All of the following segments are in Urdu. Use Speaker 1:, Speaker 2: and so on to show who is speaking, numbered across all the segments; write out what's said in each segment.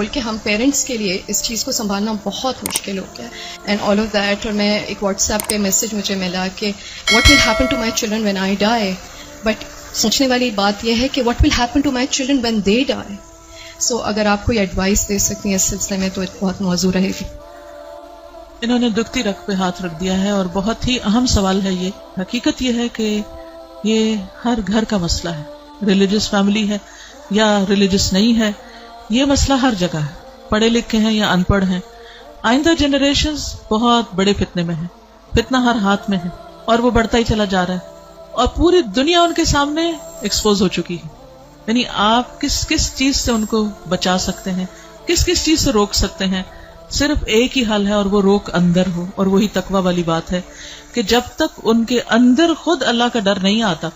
Speaker 1: بول کے ہم پیرنٹس کے لیے اس چیز کو سنبھالنا بہت مشکل ہو گیا اینڈ آل آف دیٹ. اور میں ایک واٹس ایپ پہ میسج مجھے ملا کہ what will happen to my children when I die. But سوچنے والی بات یہ ہے کہ what will happen to my children when they die. So اگر آپ کوئی ایڈوائس دے سکتی ہیں اس سلسلے میں تو بہت موزوں رہے گی.
Speaker 2: انہوں نے دکھتی رگ پہ ہاتھ رکھ دیا ہے اور بہت ہی اہم سوال ہے یہ. حقیقت یہ ہے کہ یہ ہر گھر کا مسئلہ ہے, ریلیجس فیملی ہے یا ریلیجس نہیں ہے, یہ مسئلہ ہر جگہ ہے, پڑھے لکھے ہیں یا ان پڑھ ہیں. آئندہ جنریشنز بہت بڑے فتنے میں ہیں, فتنہ ہر ہاتھ میں ہے اور وہ بڑھتا ہی چلا جا رہا ہے اور پوری دنیا ان کے سامنے ایکسپوز ہو چکی ہے. یعنی آپ کس کس چیز سے ان کو بچا سکتے ہیں, کس کس چیز سے روک سکتے ہیں. صرف ایک ہی حل ہے اور وہ روک اندر ہو, اور وہی تقوی والی بات ہے کہ جب تک ان کے اندر خود اللہ کا ڈر نہیں آتا,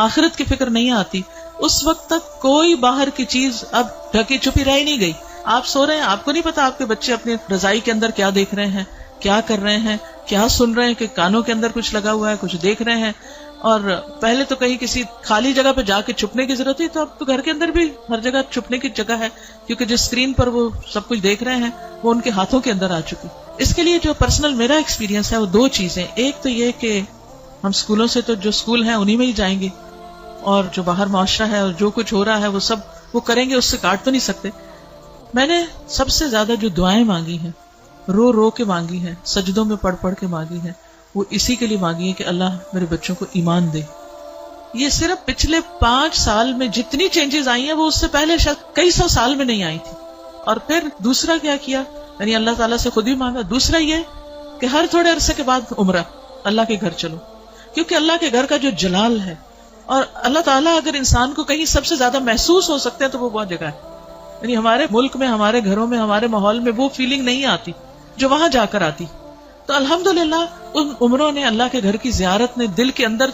Speaker 2: آخرت کی فکر نہیں آتی, اس وقت تک کوئی باہر کی چیز اب ڈھکی چھپی رہ نہیں گئی. آپ سو رہے ہیں, آپ کو نہیں پتا آپ کے بچے اپنی رضائی کے اندر کیا دیکھ رہے ہیں, کیا کر رہے ہیں, کیا سن رہے ہیں, کہ کانوں کے اندر کچھ لگا ہوا ہے, کچھ دیکھ رہے ہیں. اور پہلے تو کہیں کسی خالی جگہ پہ جا کے چھپنے کی ضرورت تھی, تو اب تو گھر کے اندر بھی ہر جگہ چھپنے کی جگہ ہے, کیونکہ جس اسکرین پر وہ سب کچھ دیکھ رہے ہیں وہ ان کے ہاتھوں کے اندر آ چکی. اس کے لیے جو پرسنل میرا ایکسپیرینس ہے وہ دو چیزیں. ایک تو یہ کہ ہم اسکولوں سے تو جو اسکول ہیں انہی میں ہی جائیں گے, اور جو باہر معاشرہ ہے اور جو کچھ ہو رہا ہے وہ سب وہ کریں گے, اس سے کاٹ تو نہیں سکتے. میں نے سب سے زیادہ جو دعائیں مانگی ہیں, رو رو کے مانگی ہیں, سجدوں میں پڑھ پڑھ کے مانگی ہیں, وہ اسی کے لیے مانگی ہے کہ اللہ میرے بچوں کو ایمان دے. یہ صرف پچھلے 5 سال میں جتنی چینجز آئی ہیں وہ اس سے پہلے شاید کئی 100 سال میں نہیں آئی تھی. اور پھر دوسرا کیا کیا, یعنی اللہ تعالیٰ سے خود ہی مانگا. دوسرا یہ کہ ہر تھوڑے عرصے کے بعد عمرہ, اللہ کے گھر چلو, کیونکہ اللہ کے گھر کا جو جلال ہے, اور اللہ تعالیٰ اگر انسان کو کہیں سب سے زیادہ محسوس ہو سکتے ہیں تو وہ بہت جگہ ہے. یعنی ہمارے ملک میں, ہمارے گھروں میں, ہمارے ماحول میں وہ فیلنگ نہیں آتی جو وہاں جا کر آتی. تو الحمدللہ ان عمروں نے, اللہ کے گھر کی زیارت نے دل کے اندر